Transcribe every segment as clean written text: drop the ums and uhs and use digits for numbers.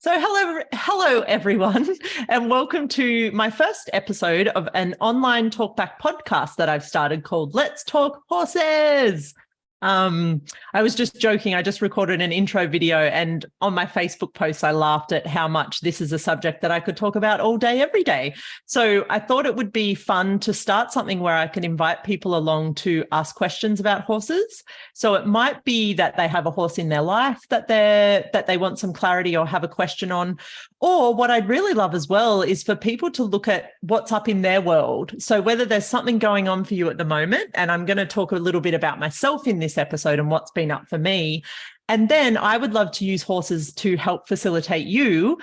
So hello everyone, and welcome to my first episode of an online talkback podcast that I've started called Let's Talk Horses. I was just joking. I just recorded an intro video, and on my Facebook post, I laughed at how much this is a subject that I could talk about all day, every day. So I thought it would be fun to start something where I can invite people along to ask questions about horses. So it might be that they have a horse in their life that they want some clarity or have a question on. Or what I'd really love as well is for people to look at what's up in their world. So whether there's something going on for you at the moment, and I'm going to talk a little bit about myself in this episode and what's been up for me. And then I would love to use horses to help facilitate you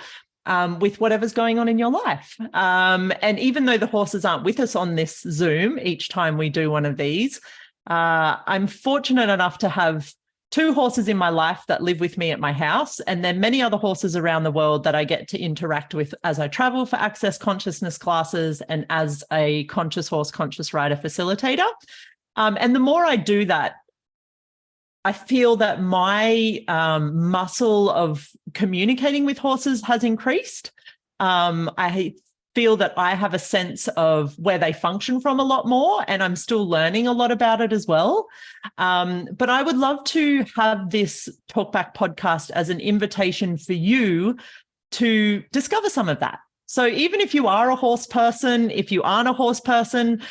with whatever's going on in your life. And even though the horses aren't with us on this Zoom each time we do one of these, I'm fortunate enough to have two horses in my life that live with me at my house, and then many other horses around the world that I get to interact with as I travel for Access Consciousness classes and as a conscious horse, conscious rider facilitator. And the more I do that, I feel that my muscle of communicating with horses has increased. I feel that I have a sense of where they function from a lot more, and I'm still learning a lot about it as well. But I would love to have this Talkback podcast as an invitation for you to discover some of that. So even if you are a horse person, if you aren't a horse person,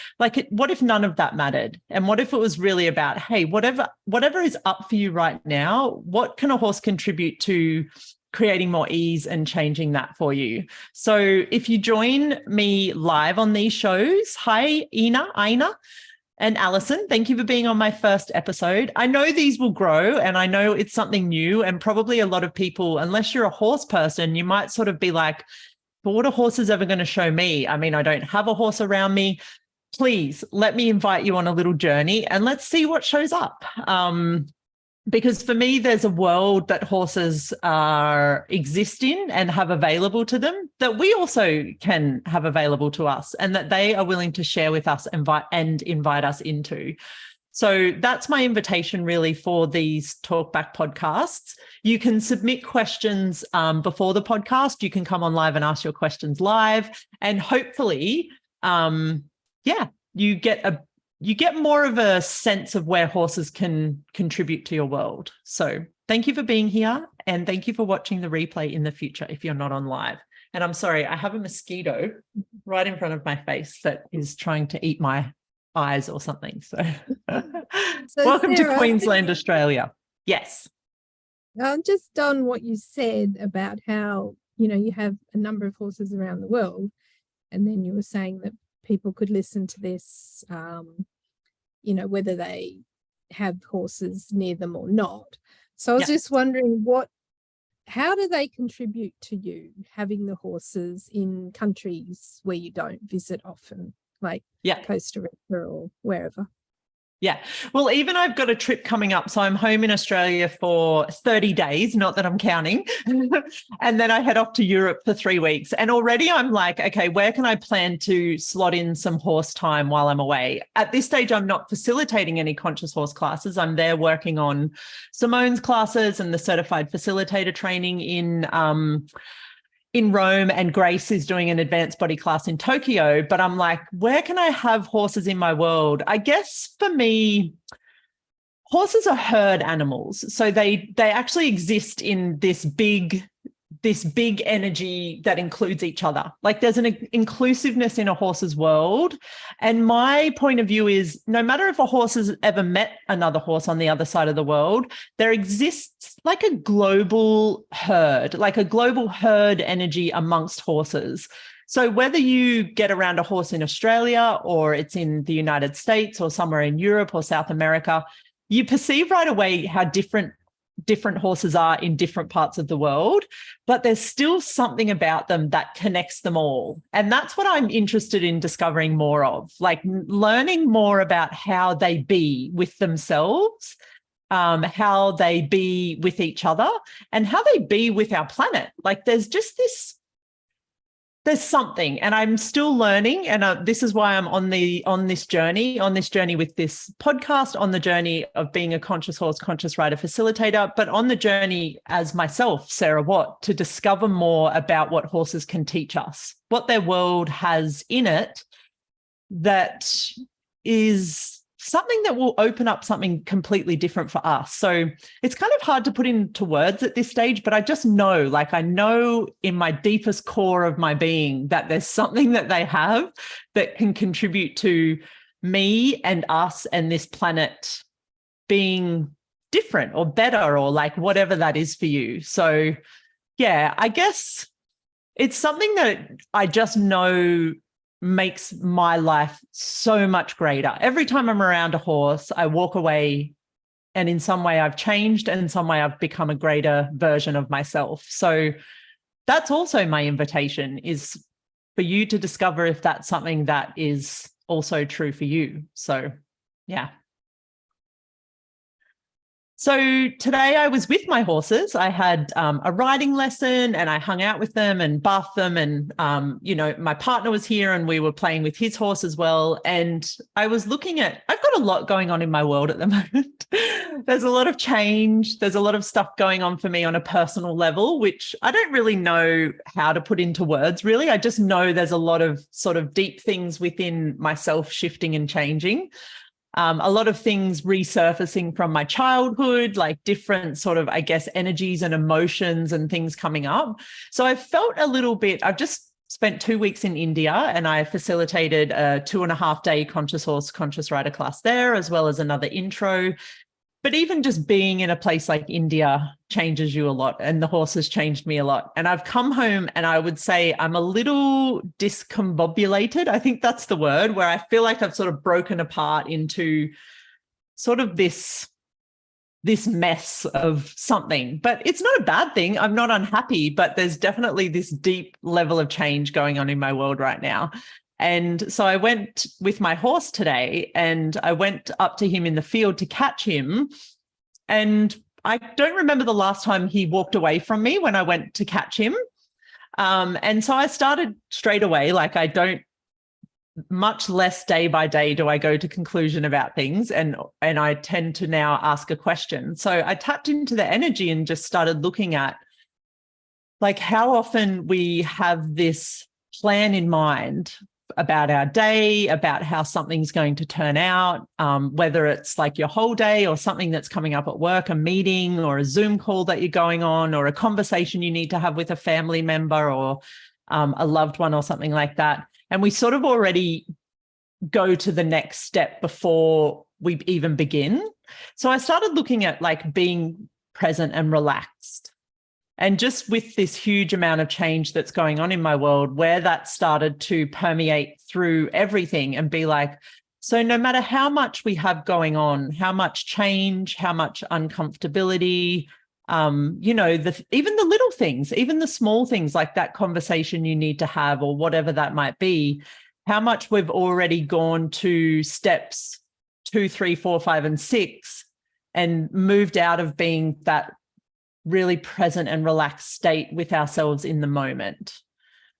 what if none of that mattered? And what if it was really about, hey, whatever is up for you right now, what can a horse contribute to creating more ease and changing that for you? So if you join me live on these shows, hi, Aina, and Alison, thank you for being on my first episode. I know these will grow, and I know it's something new, and probably a lot of people, unless you're a horse person, you might sort of be like, but what are horses ever going to show me? I mean, I don't have a horse around me. Please let me invite you on a little journey and let's see what shows up. Because for me, there's a world that horses exist in and have available to them that we also can have available to us, and that they are willing to share with us and invite us into. So that's my invitation really for these Talkback podcasts. You can submit questions before the podcast. You can come on live and ask your questions live, and hopefully, you get more of a sense of where horses can contribute to your world. So thank you for being here, and thank you for watching the replay in the future if you're not on live. And I'm sorry, I have a mosquito right in front of my face that is trying to eat my eyes or something. So welcome Sarah, to Queensland, Australia. Yes. Just on what you said about how, you have a number of horses around the world, and then you were saying that people could listen to this, whether they have horses near them or not. So I was just wondering how do they contribute to you having the horses in countries where you don't visit often, like Costa Rica or wherever? Yeah. Well, even I've got a trip coming up. So I'm home in Australia for 30 days, not that I'm counting. And then I head off to Europe for 3 weeks. And already I'm like, okay, where can I plan to slot in some horse time while I'm away? At this stage, I'm not facilitating any conscious horse classes. I'm there working on Simone's classes and the certified facilitator training in Rome, and Grace is doing an advanced body class in Tokyo. But I'm like, where can I have horses in my world? I guess for me, horses are herd animals. So they actually exist in this big energy that includes each other. Like there's an inclusiveness in a horse's world. And my point of view is no matter if a horse has ever met another horse on the other side of the world, there exists like a global herd energy amongst horses. So whether you get around a horse in Australia or it's in the United States or somewhere in Europe or South America, you perceive right away how different horses are in different parts of the world, but there's still something about them that connects them all. And that's what I'm interested in discovering more of, like learning more about how they be with themselves, how they be with each other, and how they be with our planet. Like there's there's something, and I'm still learning. And this is why I'm on this journey with this podcast, on the journey of being a conscious horse, conscious rider facilitator, but on the journey as myself, Sarah Watt, to discover more about what horses can teach us, what their world has in it that is something that will open up something completely different for us. So it's kind of hard to put into words at this stage, but I just know, like I know in my deepest core of my being that there's something that they have that can contribute to me and us and this planet being different or better, or like whatever that is for you. So yeah, I guess it's something that I just know makes my life so much greater. Every time I'm around a horse, I walk away and in some way I've changed, and in some way I've become a greater version of myself. So that's also my invitation, is for you to discover if that's something that is also true for you. So yeah. So today I was with my horses. I had a riding lesson and I hung out with them and bathed them. And, my partner was here and we were playing with his horse as well. And I was looking at, I've got a lot going on in my world at the moment. There's a lot of change. There's a lot of stuff going on for me on a personal level, which I don't really know how to put into words, really. I just know there's a lot of sort of deep things within myself shifting and changing. A lot of things resurfacing from my childhood, like different sort of, I guess, energies and emotions and things coming up. So I felt a little bit, I've just spent 2 weeks in India and I facilitated a 2.5-day conscious horse, conscious rider class there, as well as another intro. But even just being in a place like India changes you a lot, and the horse has changed me a lot. And I've come home and I would say I'm a little discombobulated. I think that's the word, where I feel like I've sort of broken apart into sort of this mess of something. But it's not a bad thing. I'm not unhappy, but there's definitely this deep level of change going on in my world right now. And so I went with my horse today and I went up to him in the field to catch him. And I don't remember the last time he walked away from me when I went to catch him. And so I started straight away, like I don't, much less day by day do I go to conclusion about things. And I tend to now ask a question. So I tapped into the energy and just started looking at like how often we have this plan in mind about our day, about how something's going to turn out, whether it's like your whole day or something that's coming up at work, a meeting or a Zoom call that you're going on, or a conversation you need to have with a family member or a loved one or something like that. And we sort of already go to the next step before we even begin. So I started looking at like being present and relaxed. And just with this huge amount of change that's going on in my world, where that started to permeate through everything and be like, so no matter how much we have going on, how much change, how much uncomfortability, even the little things, even the small things like that conversation you need to have or whatever that might be, how much we've already gone to steps 2, 3, 4, 5, and 6 and moved out of being that really present and relaxed state with ourselves in the moment.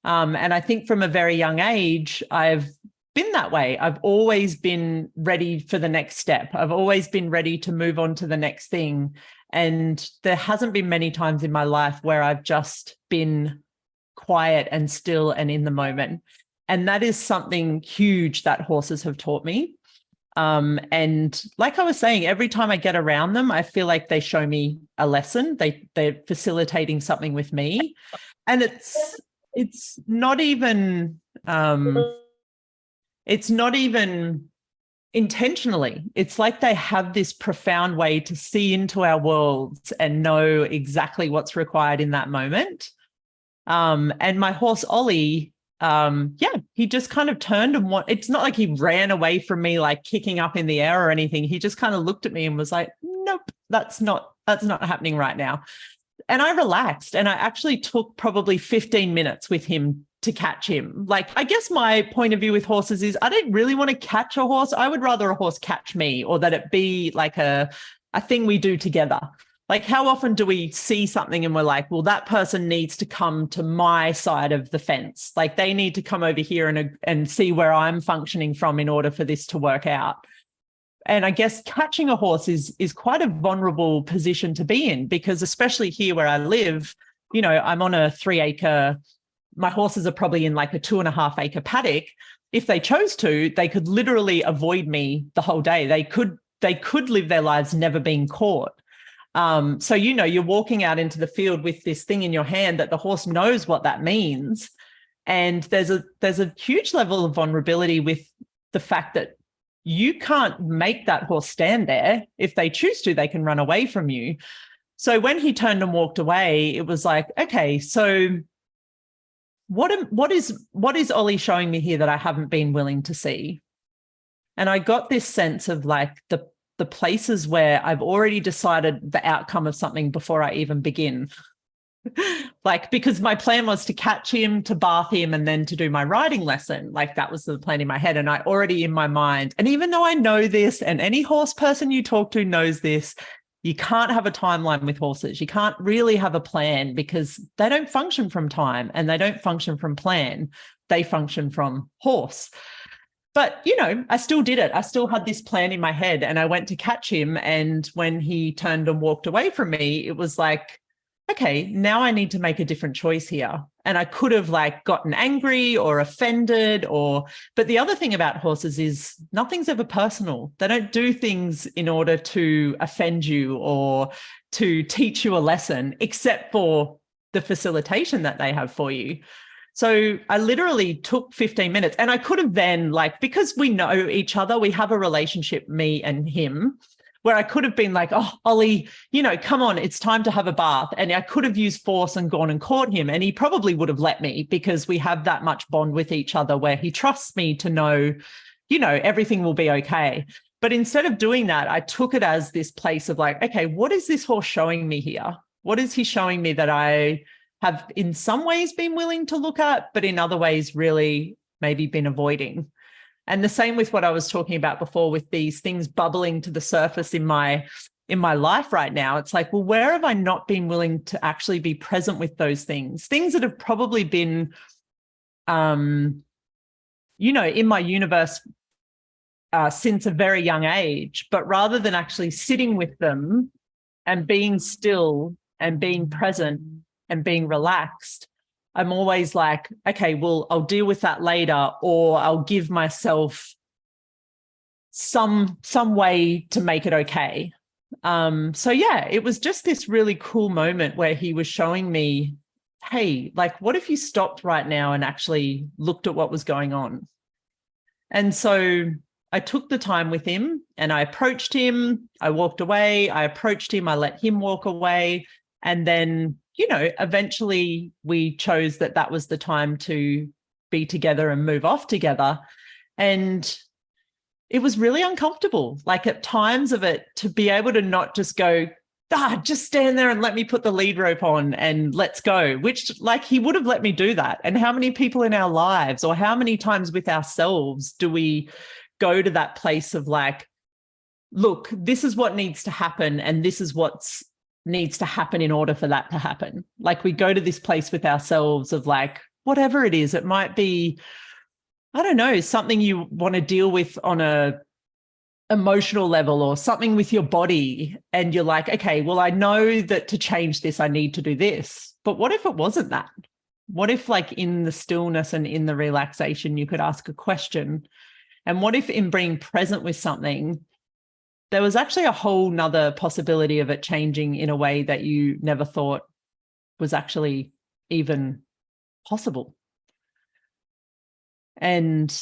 And I think from a very young age, I've been that way. I've always been ready for the next step. I've always been ready to move on to the next thing. And there hasn't been many times in my life where I've just been quiet and still and in the moment. And that is something huge that horses have taught me. And like I was saying, every time I get around them, I feel like they show me a lesson. They're facilitating something with me. And it's not even intentionally. It's like they have this profound way to see into our worlds and know exactly what's required in that moment. And my horse, Ollie, he just kind of turned and it's not like he ran away from me, like kicking up in the air or anything. He just kind of looked at me and was like, nope, that's not happening right now. And I relaxed, and I actually took probably 15 minutes with him to catch him. Like, I guess my point of view with horses is I don't really want to catch a horse. I would rather a horse catch me, or that it be like a thing we do together. Like, how often do we see something and we're like, well, that person needs to come to my side of the fence. Like, they need to come over here and see where I'm functioning from in order for this to work out. And I guess catching a horse is quite a vulnerable position to be in, because especially here where I live, you know, I'm on a 3-acre, my horses are probably in like a 2.5-acre paddock. If they chose to, they could literally avoid me the whole day. They could live their lives never being caught. So, you know, you're walking out into the field with this thing in your hand that the horse knows what that means. And there's a huge level of vulnerability with the fact that you can't make that horse stand there. If they choose to, they can run away from you. So when he turned and walked away, it was like, okay, so what is Ollie showing me here that I haven't been willing to see? And I got this sense of like the places where I've already decided the outcome of something before I even begin. Like, because my plan was to catch him, to bath him, and then to do my riding lesson. Like, that was the plan in my head. And I already in my mind, and even though I know this, and any horse person you talk to knows this, you can't have a timeline with horses. You can't really have a plan, because they don't function from time and they don't function from plan. They function from horse. But, you know, I still did it. I still had this plan in my head, and I went to catch him. And when he turned and walked away from me, it was like, okay, now I need to make a different choice here. And I could have like gotten angry or offended but the other thing about horses is nothing's ever personal. They don't do things in order to offend you or to teach you a lesson, except for the facilitation that they have for you. So I literally took 15 minutes, and I could have then, like, because we know each other, we have a relationship, me and him, where I could have been like, oh, Ollie, you know, come on, it's time to have a bath. And I could have used force and gone and caught him, and he probably would have let me, because we have that much bond with each other where he trusts me to know, you know, everything will be okay. But instead of doing that, I took it as this place of like, okay, what is this horse showing me here? What is he showing me that I have in some ways been willing to look at, but in other ways really maybe been avoiding? And the same with what I was talking about before with these things bubbling to the surface in my life right now. It's like, well, where have I not been willing to actually be present with those things? Things that have probably been, you know, in my universe since a very young age, but rather than actually sitting with them and being still and being present and being relaxed, I'm always like, okay, well, I'll deal with that later, or I'll give myself some way to make it okay. So yeah, it was just this really cool moment where he was showing me, hey, like, what if you stopped right now and actually looked at what was going on? And so I took the time with him, and I approached him. I walked away. I approached him. I let him walk away. And then, you know, eventually we chose that was the time to be together and move off together. And it was really uncomfortable, like at times of it, to be able to not just go, just stand there and let me put the lead rope on and let's go, which, like, he would have let me do that. And how many people in our lives, or how many times with ourselves, do we go to that place of like, look, this is what needs to happen, and this is what's needs to happen in order for that to happen. Like, we go to this place with ourselves of like, whatever it is, it might be, I don't know, something you want to deal with on a emotional level, or something with your body. And you're like, okay, well, I know that to change this, I need to do this. But what if it wasn't that? What if, like, in the stillness and in the relaxation, you could ask a question? And what if in being present with something, there was actually a whole nother possibility of it changing in a way that you never thought was actually even possible? And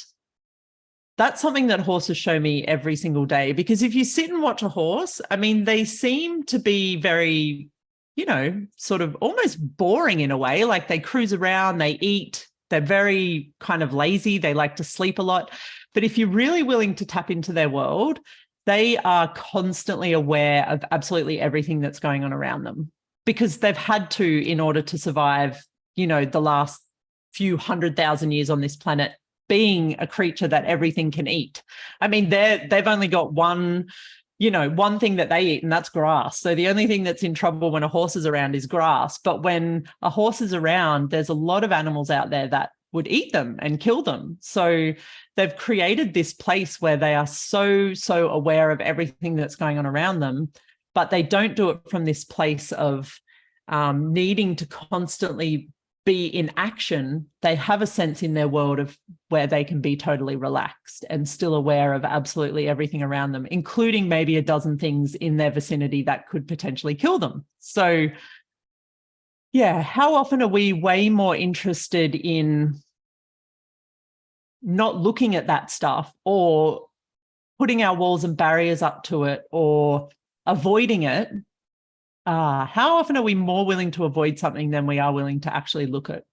that's something that horses show me every single day, because if you sit and watch a horse, I mean, they seem to be very, you know, sort of almost boring in a way. Like, they cruise around, they eat, they're very kind of lazy, they like to sleep a lot. But if you're really willing to tap into their world, they are constantly aware of absolutely everything that's going on around them, because they've had to in order to survive, you know, the last few 100,000 years on this planet, being a creature that everything can eat. I mean, they've only got one one thing that they eat, and that's grass. So the only thing that's in trouble when a horse is around is grass. But when a horse is around, there's a lot of animals out there that would eat them and kill them. So they've created this place where they are so aware of everything that's going on around them, but they don't do it from this place of needing to constantly be in action. They have a sense in their world of where they can be totally relaxed and still aware of absolutely everything around them, including maybe a dozen things in their vicinity that could potentially kill them. So yeah, how often are we way more interested in not looking at that stuff, or putting our walls and barriers up to it, or avoiding it? How often are we more willing to avoid something than we are willing to actually look at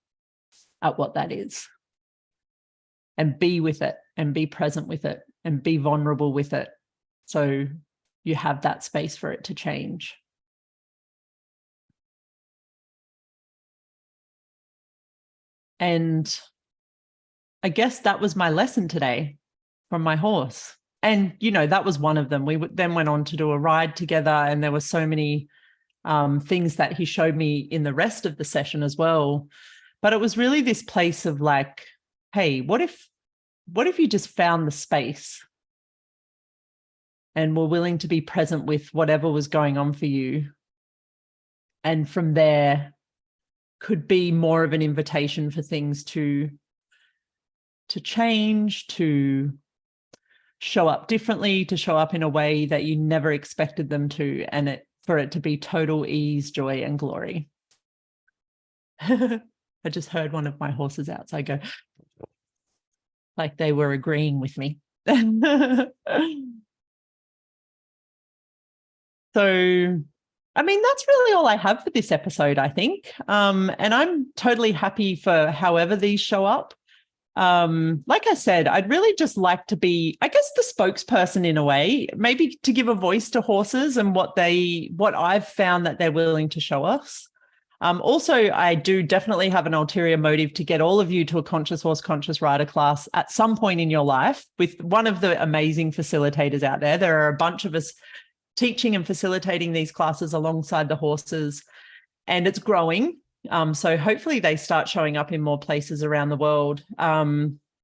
what that is and be with it and be present with it and be vulnerable with it, so you have that space for it to change? And I guess that was my lesson today from my horse. And, that was one of them. We then went on to do a ride together, and there were so many things that he showed me in the rest of the session as well. But it was really this place of like, hey, what if you just found the space and were willing to be present with whatever was going on for you, and from there could be more of an invitation for things to change, to show up differently, to show up in a way that you never expected them to, and for it to be total ease, joy, and glory. I just heard one of my horses outside go, like they were agreeing with me. So, I mean, that's really all I have for this episode, I think. And I'm totally happy for however these show up. Like I said, I'd really just like to be, I guess, the spokesperson in a way, maybe to give a voice to horses and what I've found that they're willing to show us. Also, I do definitely have an ulterior motive to get all of you to a Conscious Horse, Conscious Rider class at some point in your life with one of the amazing facilitators out there. There are a bunch of us teaching and facilitating these classes alongside the horses, and it's growing. So hopefully they start showing up in more places around the world.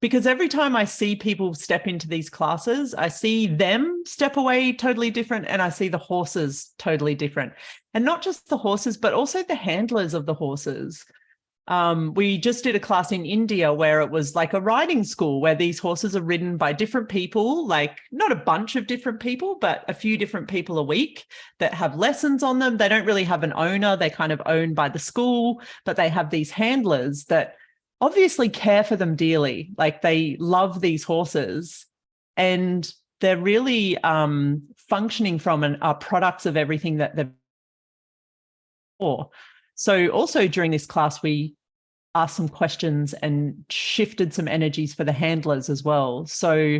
Because every time I see people step into these classes, I see them step away totally different, and I see the horses totally different. And not just the horses, but also the handlers of the horses. We just did a class in India where it was like a riding school where these horses are ridden by different people, like not a bunch of different people, but a few different people a week that have lessons on them. They don't really have an owner. They're kind of owned by the school, but they have these handlers that obviously care for them dearly. Like they love these horses, and they're really functioning from and are products of everything that they're for. So also during this class, we asked some questions and shifted some energies for the handlers as well. So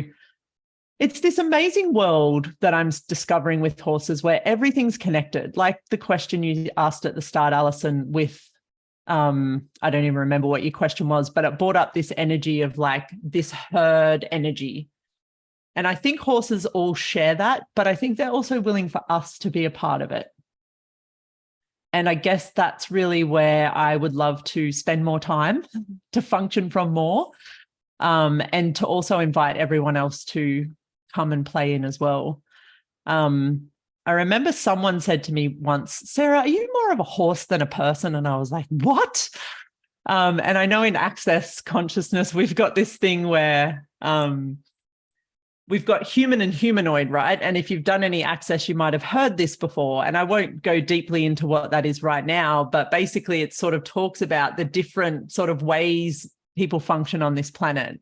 it's this amazing world that I'm discovering with horses where everything's connected. Like the question you asked at the start, Alison, with, I don't even remember what your question was, but it brought up this energy of like this herd energy. And I think horses all share that, but I think they're also willing for us to be a part of it. And I guess that's really where I would love to spend more time, to function from more, and to also invite everyone else to come and play in as well. I remember someone said to me once, Sarah, are you more of a horse than a person? And I was like, what? And I know in Access Consciousness, we've got this thing where we've got human and humanoid, right? And if you've done any Access, you might have heard this before. And I won't go deeply into what that is right now, but basically it sort of talks about the different sort of ways people function on this planet.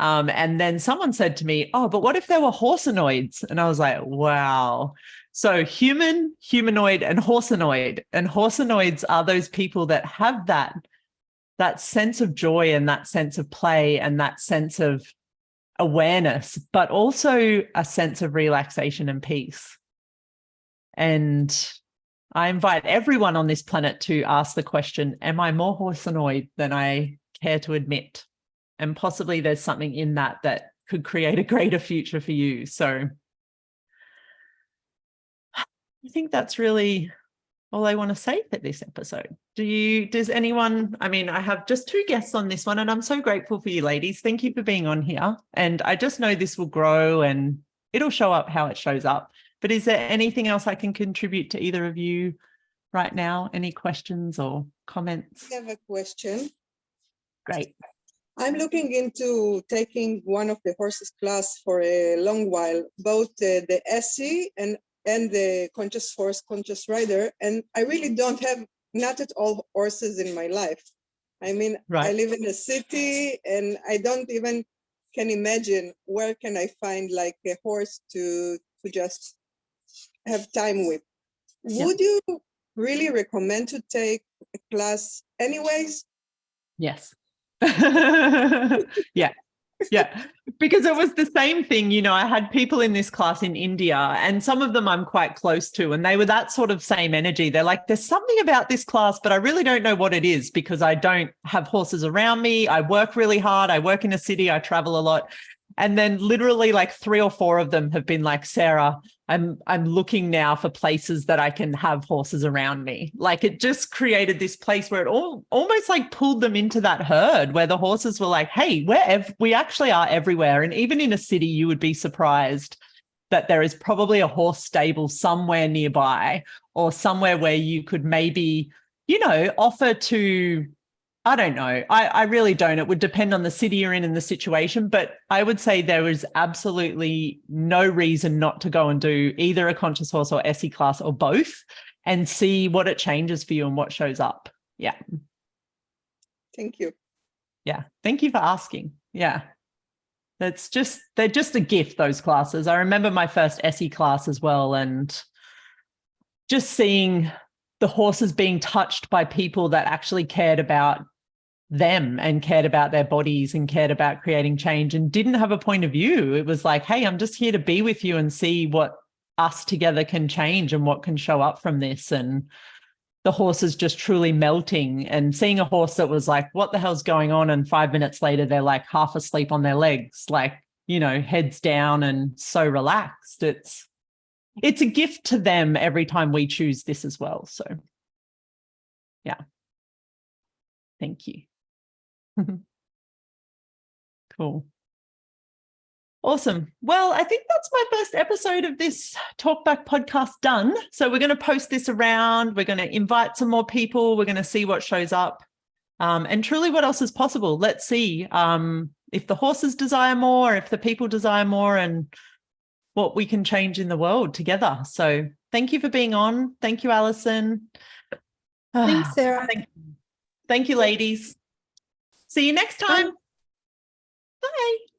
And then someone said to me, oh, but what if there were horsenoids? And I was like, wow. So human, humanoid, and horsenoid. And horsenoids are those people that have that sense of joy and that sense of play and that sense of awareness, but also a sense of relaxation and peace. And I invite everyone on this planet to ask the question, am I more horsenoid than I care to admit? And possibly there's something in that could create a greater future for you. So I think that's really all I want to say for this episode. Does anyone, I mean, I have just 2 guests on this one, and I'm so grateful for you ladies. Thank you for being on here. And I just know this will grow and it'll show up how it shows up. But is there anything else I can contribute to either of you right now? Any questions or comments? I have a question. Great. I'm looking into taking one of the horses class for a long while, both the SE and the conscious horse, conscious rider. And I really don't have, not at all, horses in my life. I mean, Right. I live in a city and I don't even can imagine where can I find like a horse to just have time with. Yeah. Would you really recommend to take a class anyways? Yes. Yeah. Yeah. Because it was the same thing, you know, I had people in this class in India, and some of them I'm quite close to, and they were that sort of same energy. They're like, there's something about this class, but I really don't know what it is because I don't have horses around me. I work really hard. I work in a city. I travel a lot. And then literally like 3 or 4 of them have been like, Sarah, I'm looking now for places that I can have horses around me. Like it just created this place where it almost like pulled them into that herd where the horses were like, hey, we actually are everywhere. And even in a city, you would be surprised that there is probably a horse stable somewhere nearby or somewhere where you could maybe, you know, offer to, I don't know. I really don't. It would depend on the city you're in and the situation. But I would say there is absolutely no reason not to go and do either a conscious horse or SE class or both and see what it changes for you and what shows up. Yeah. Thank you. Yeah. Thank you for asking. Yeah. They're just a gift, those classes. I remember my first SE class as well, and just seeing the horses being touched by people that actually cared about them and cared about their bodies and cared about creating change and didn't have a point of view. It was like, hey, I'm just here to be with you and see what us together can change and what can show up from this. And the horses just truly melting and seeing a horse that was like, what the hell's going on? And 5 minutes later, they're like half asleep on their legs, like, you know, heads down and so relaxed. It's a gift to them every time we choose this as well. So yeah. Thank you. Cool. Awesome. Well, I think that's my first episode of this Talkback podcast done. So we're going to post this around. We're going to invite some more people. We're going to see what shows up and truly what else is possible. Let's see if the horses desire more, if the people desire more, and what we can change in the world together. So thank you for being on. Thank you, Alison. Thanks, Sarah. Thank you, ladies. See you next time. Bye.